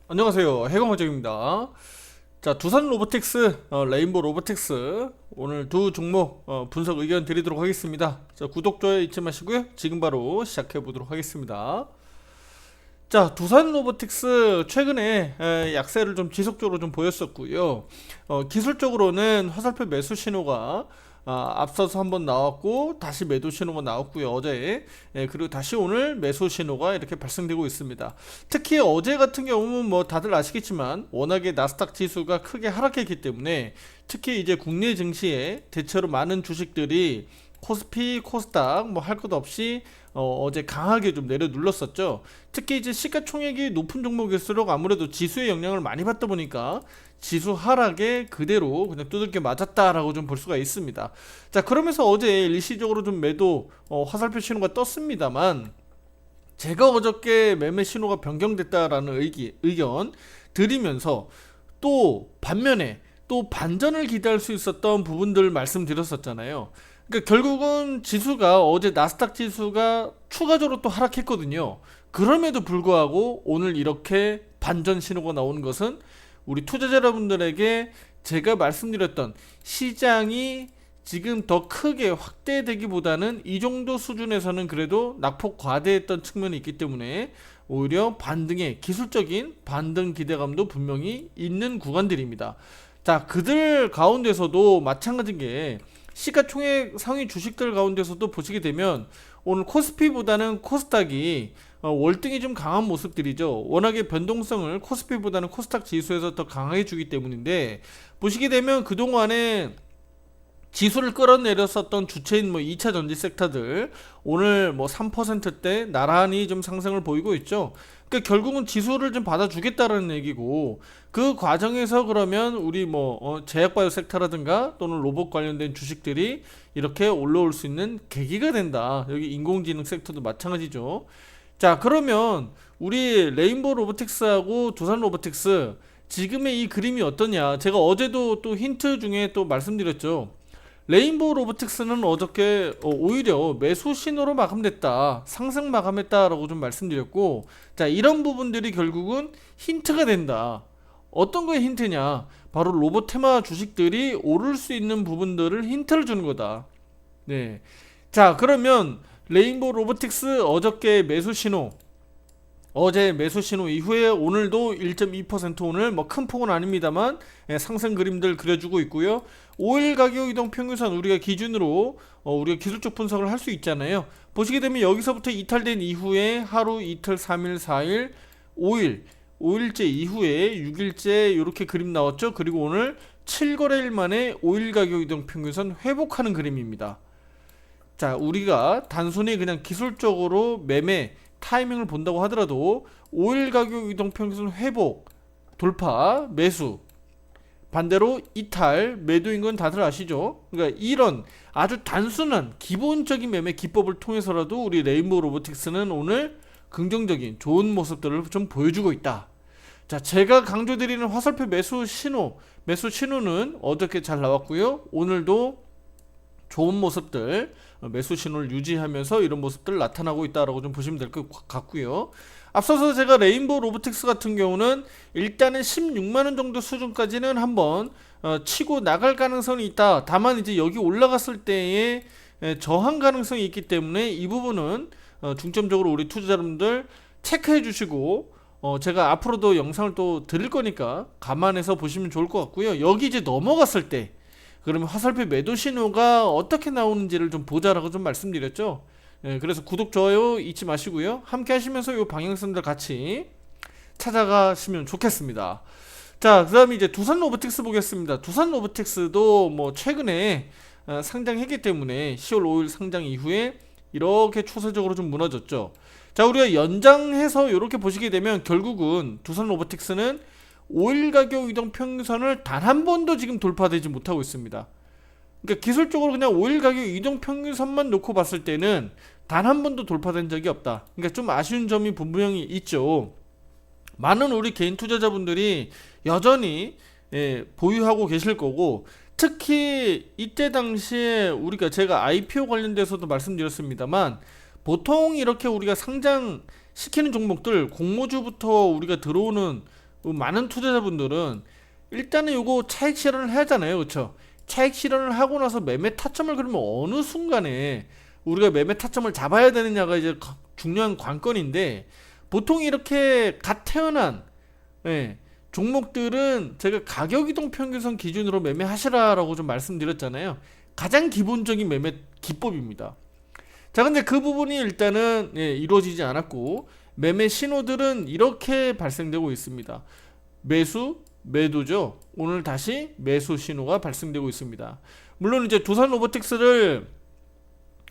안녕하세요, 해공화정입니다. 자, 두산 로보틱스, 레인보 로보틱스 오늘 두 종목 분석 의견 드리도록 하겠습니다. 자, 구독, 좋아요 잊지 마시고요. 지금 바로 시작해 보도록 하겠습니다. 자, 두산 로보틱스 최근에 약세를 좀 지속적으로 좀 보였었고요. 기술적으로는 화살표 매수 신호가 앞서서 한번 나왔고 다시 매도 신호가 나왔고요, 어제. 그리고 다시 오늘 매수 신호가 이렇게 발생되고 있습니다. 특히 어제 같은 경우는 뭐 다들 아시겠지만 워낙에 나스닥 지수가 크게 하락했기 때문에 특히 이제 국내 증시에 대체로 많은 주식들이 코스피, 코스닥 뭐 할 것 없이 어제 강하게 좀 내려 눌렀었죠. 특히 이제 시가총액이 높은 종목일수록 아무래도 지수의 영향을 많이 받다 보니까 지수 하락에 그대로 그냥 두들겨 맞았다라고 좀 볼 수가 있습니다. 자, 그러면서 어제 일시적으로 좀 매도 화살표 신호가 떴습니다만, 제가 어저께 매매 신호가 변경됐다라는 의견 드리면서 또 반면에 또 반전을 기대할 수 있었던 부분들 말씀드렸었잖아요. 그러니까 결국은 지수가 어제 나스닥 지수가 추가적으로 또 하락했거든요. 그럼에도 불구하고 오늘 이렇게 반전 신호가 나오는 것은 우리 투자자 여러분들에게 제가 말씀드렸던 시장이 지금 더 크게 확대되기보다는 이 정도 수준에서는 그래도 낙폭 과대했던 측면이 있기 때문에 오히려 반등의 기술적인 반등 기대감도 분명히 있는 구간들입니다. 자, 그들 가운데서도 마찬가지인 게 시가총액 상위 주식들 가운데서도 보시게 되면 오늘 코스피보다는 코스닥이 월등히 좀 강한 모습들이죠. 워낙에 변동성을 코스피보다는 코스닥 지수에서 더 강하게 주기 때문인데, 보시게 되면 그동안에 지수를 끌어내렸었던 주체인 뭐 2차 전지 섹터들 오늘 뭐 3%대 나란히 좀 상승을 보이고 있죠. 그러니까 결국은 지수를 좀 받아주겠다라는 얘기고, 그 과정에서 그러면 우리 뭐 제약바이오 섹터라든가 또는 로봇 관련된 주식들이 이렇게 올라올 수 있는 계기가 된다. 여기 인공지능 섹터도 마찬가지죠. 자, 그러면 우리 레인보우 로보틱스하고 두산 로보틱스 지금의 이 그림이 어떠냐? 제가 어제도 또 힌트 중에 또 말씀드렸죠. 레인보우 로보틱스는 어저께 오히려 매수 신호로 마감됐다, 상승 마감했다라고 좀 말씀드렸고, 자, 이런 부분들이 결국은 힌트가 된다. 어떤 거에 힌트냐? 바로 로봇 테마 주식들이 오를 수 있는 부분들을 힌트를 주는 거다. 네. 자, 그러면 레인보우 로보틱스 어저께 매수 신호, 어제 매수 신호 이후에 오늘도 1.2% 오늘 뭐 큰 폭은 아닙니다만 상승 그림들 그려주고 있고요. 5일 가격 이동 평균선 우리가 기준으로 우리가 기술적 분석을 할 수 있잖아요. 보시게 되면 여기서부터 이탈된 이후에 하루, 이틀, 3일, 4일, 5일, 5일째 이후에 6일째 이렇게 그림 나왔죠. 그리고 오늘 7거래일 만에 5일 가격 이동 평균선 회복하는 그림입니다. 자, 우리가 단순히 그냥 기술적으로 매매 타이밍을 본다고 하더라도 5일 가격 이동 평균선 회복, 돌파, 매수, 반대로 이탈, 매도인 건 다들 아시죠? 그러니까 이런 아주 단순한 기본적인 매매 기법을 통해서라도 우리 레인보우 로보틱스는 오늘 긍정적인 좋은 모습들을 좀 보여주고 있다. 자, 제가 강조드리는 화살표 매수 신호는 어저께 잘 나왔고요. 오늘도 좋은 모습들, 매수 신호를 유지하면서 이런 모습들 나타나고 있다라고 좀 보시면 될 것 같고요. 앞서서 제가 레인보우 로보틱스 같은 경우는 일단은 16만원 정도 수준까지는 한번 치고 나갈 가능성이 있다. 다만 이제 여기 올라갔을 때에 저항 가능성이 있기 때문에 이 부분은 중점적으로 우리 투자자분들 체크해 주시고, 제가 앞으로도 영상을 또 드릴 거니까 감안해서 보시면 좋을 것 같고요. 여기 이제 넘어갔을 때 그러면 화살표 매도 신호가 어떻게 나오는지를 좀 보자라고 좀 말씀드렸죠. 그래서 구독, 좋아요 잊지 마시고요. 함께 하시면서 이 방향성들 같이 찾아가시면 좋겠습니다. 자, 그 다음에 이제 두산 로보틱스 보겠습니다. 두산 로보틱스도 뭐 최근에 상장했기 때문에 10월 5일 상장 이후에 이렇게 추세적으로 좀 무너졌죠. 자, 우리가 연장해서 이렇게 보시게 되면 결국은 두산 로보틱스는 5일 가격 이동 평균선을 단 한 번도 지금 돌파되지 못하고 있습니다. 그러니까 기술적으로 그냥 5일 가격 이동 평균선만 놓고 봤을 때는 단 한 번도 돌파된 적이 없다. 그러니까 좀 아쉬운 점이 분명히 있죠. 많은 우리 개인 투자자분들이 여전히 보유하고 계실 거고, 특히 이때 당시에 우리가 제가 IPO 관련돼서도 말씀드렸습니다만, 보통 이렇게 우리가 상장 시키는 종목들 공모주부터 우리가 들어오는 많은 투자자분들은 일단은 요거 차익 실현을 해야 하잖아요, 그쵸? 차익 실현을 하고 나서 매매 타점을 그러면 어느 순간에 우리가 매매 타점을 잡아야 되느냐가 이제 중요한 관건인데, 보통 이렇게 갓 태어난 예, 종목들은 제가 가격 이동 평균선 기준으로 매매하시라라고 좀 말씀드렸잖아요. 가장 기본적인 매매 기법입니다. 자, 근데 그 부분이 일단은 이루어지지 않았고, 매매 신호들은 이렇게 발생되고 있습니다. 매수, 매도죠. 오늘 다시 매수 신호가 발생되고 있습니다. 물론 이제 두산 로보틱스를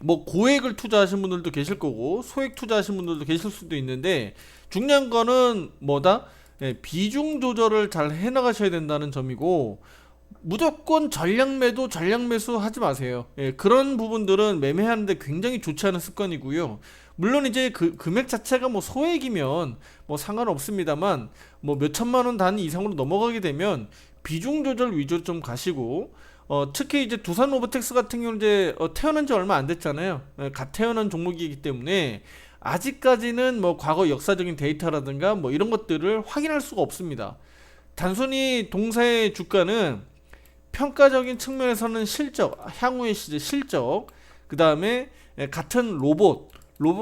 뭐 고액을 투자하신 분들도 계실 거고 소액 투자하신 분들도 계실 수도 있는데, 중요한 거는 뭐다? 비중 조절을 잘 해나가셔야 된다는 점이고, 무조건 전량 매도, 전량 매수 하지 마세요. 그런 부분들은 매매하는데 굉장히 좋지 않은 습관이고요. 물론 이제 그 금액 자체가 뭐 소액이면 뭐 상관없습니다만, 뭐 몇천만 원 단위 이상으로 넘어가게 되면 비중 조절 위주로 좀 가시고, 특히 이제 두산 로보텍스 같은 경우는 이제 태어난 지 얼마 안 됐잖아요. 갓 태어난 종목이기 때문에 아직까지는 뭐 과거 역사적인 데이터라든가 뭐 이런 것들을 확인할 수가 없습니다. 단순히 동사의 주가는 평가적인 측면에서는 실적, 향후의 시제 실적, 그 다음에 같은 로봇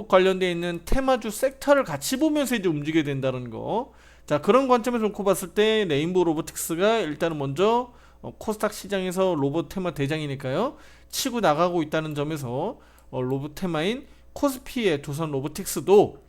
관련되어 있는 테마주 섹터를 같이 보면서 이제 움직여야 된다는 거. 자, 그런 관점에서 놓고 봤을 때 레인보우 로보틱스가 일단은 먼저 코스닥 시장에서 로봇 테마 대장이니까요, 치고 나가고 있다는 점에서 로봇 테마인 코스피의 두산 로보틱스도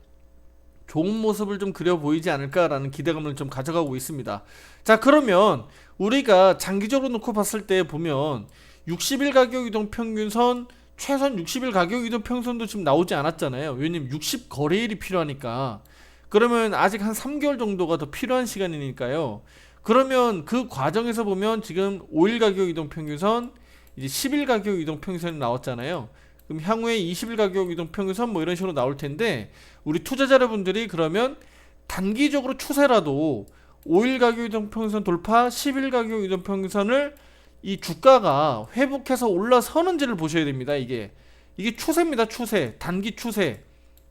좋은 모습을 좀 그려 보이지 않을까라는 기대감을 좀 가져가고 있습니다. 자, 그러면 우리가 장기적으로 놓고 봤을 때 보면 60일 가격 이동 평균선, 최선 60일 가격 이동 평균선도 지금 나오지 않았잖아요. 왜냐면 60 거래일이 필요하니까. 그러면 아직 한 3개월 정도가 더 필요한 시간이니까요. 그러면 그 과정에서 보면 지금 5일 가격 이동 평균선, 이제 10일 가격 이동 평균선이 나왔잖아요. 그럼 향후에 20일 가격 이동 평균선 뭐 이런 식으로 나올 텐데, 우리 투자자 여러분들이 그러면 단기적으로 추세라도 5일 가격 이동 평균선 돌파, 10일 가격 이동 평균선을 이 주가가 회복해서 올라서는지를 보셔야 됩니다. 이게 추세입니다. 추세, 단기 추세.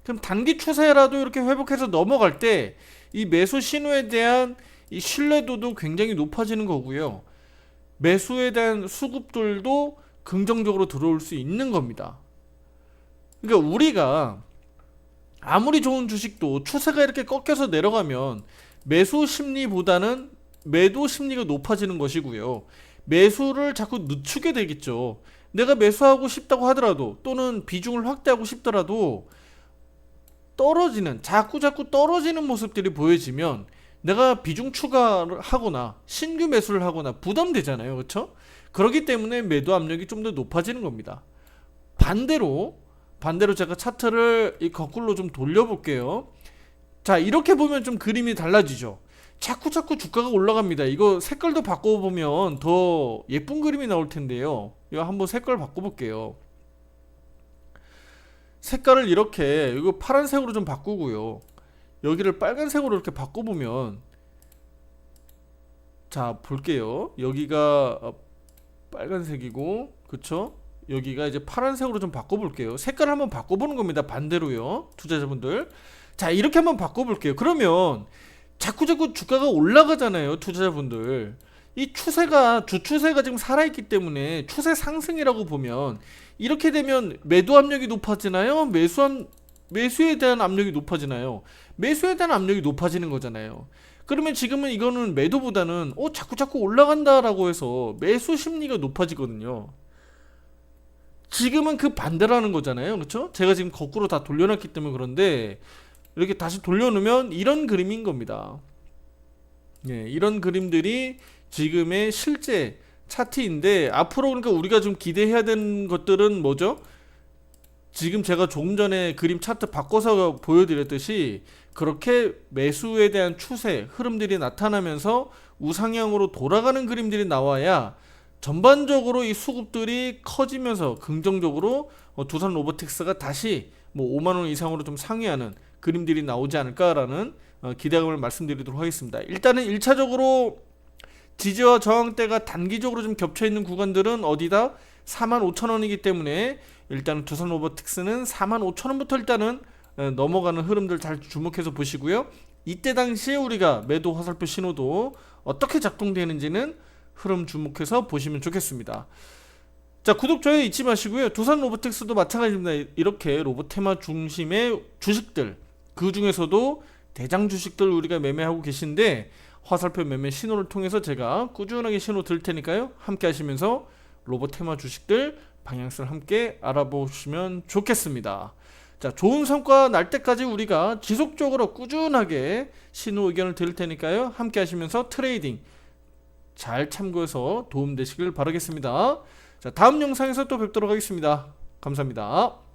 그럼 단기 추세라도 이렇게 회복해서 넘어갈 때 이 매수 신호에 대한 이 신뢰도도 굉장히 높아지는 거고요. 매수에 대한 수급들도 긍정적으로 들어올 수 있는 겁니다. 그러니까 우리가 아무리 좋은 주식도 추세가 이렇게 꺾여서 내려가면 매수 심리보다는 매도 심리가 높아지는 것이고요. 매수를 자꾸 늦추게 되겠죠. 내가 매수하고 싶다고 하더라도, 또는 비중을 확대하고 싶더라도 자꾸 떨어지는 모습들이 보여지면 내가 비중 추가를 하거나 신규 매수를 하거나 부담되잖아요. 그렇죠? 그렇기 때문에 매도 압력이 좀 더 높아지는 겁니다. 반대로 제가 차트를 거꾸로 좀 돌려볼게요. 자, 이렇게 보면 좀 그림이 달라지죠. 자꾸 주가가 올라갑니다. 이거 색깔도 바꿔보면 더 예쁜 그림이 나올 텐데요. 이거 한번 색깔 바꿔볼게요. 색깔을 이렇게, 이거 파란색으로 좀 바꾸고요. 여기를 빨간색으로 이렇게 바꿔보면, 자, 볼게요. 여기가 빨간색이고, 그쵸? 여기가 이제 파란색으로 좀 바꿔볼게요. 색깔을 한번 바꿔보는 겁니다. 반대로요, 투자자분들. 자, 이렇게 한번 바꿔볼게요. 그러면 자꾸 주가가 올라가잖아요, 투자자분들. 이 주추세가 지금 살아있기 때문에 추세 상승이라고 보면, 이렇게 되면 매도 압력이 높아지나요? 매수에 대한 압력이 높아지나요? 매수에 대한 압력이 높아지는 거잖아요. 그러면 지금은 이거는 매도보다는 자꾸 올라간다라고 해서 매수 심리가 높아지거든요. 지금은 그 반대라는 거잖아요. 그렇죠? 제가 지금 거꾸로 다 돌려놨기 때문에 그런데, 이렇게 다시 돌려놓으면 이런 그림인 겁니다. 이런 그림들이 지금의 실제 차트인데, 앞으로 그러니까 우리가 좀 기대해야 되는 것들은 뭐죠? 지금 제가 조금 전에 그림 차트 바꿔서 보여드렸듯이 그렇게 매수에 대한 추세, 흐름들이 나타나면서 우상향으로 돌아가는 그림들이 나와야 전반적으로 이 수급들이 커지면서 긍정적으로 두산 로보틱스가 다시 뭐 5만원 이상으로 좀 상회하는 그림들이 나오지 않을까라는 기대감을 말씀드리도록 하겠습니다. 일단은 1차적으로 지지와 저항대가 단기적으로 좀 겹쳐있는 구간들은 어디다? 45,000원이기 때문에 일단은 두산 로보틱스는 45,000원부터 일단은 넘어가는 흐름들 잘 주목해서 보시고요. 이때 당시에 우리가 매도 화살표 신호도 어떻게 작동되는지는 흐름 주목해서 보시면 좋겠습니다. 자, 구독, 좋아요 잊지 마시고요. 두산 로보텍스도 마찬가지입니다. 이렇게 로봇 테마 중심의 주식들, 그 중에서도 대장 주식들 우리가 매매하고 계신데, 화살표 매매 신호를 통해서 제가 꾸준하게 신호 드릴 테니까요. 함께 하시면서 로봇 테마 주식들 방향성을 함께 알아보시면 좋겠습니다. 자, 좋은 성과 날 때까지 우리가 지속적으로 꾸준하게 신호 의견을 드릴 테니까요. 함께 하시면서 트레이딩 잘 참고해서 도움 되시길 바라겠습니다. 자, 다음 영상에서 또 뵙도록 하겠습니다. 감사합니다.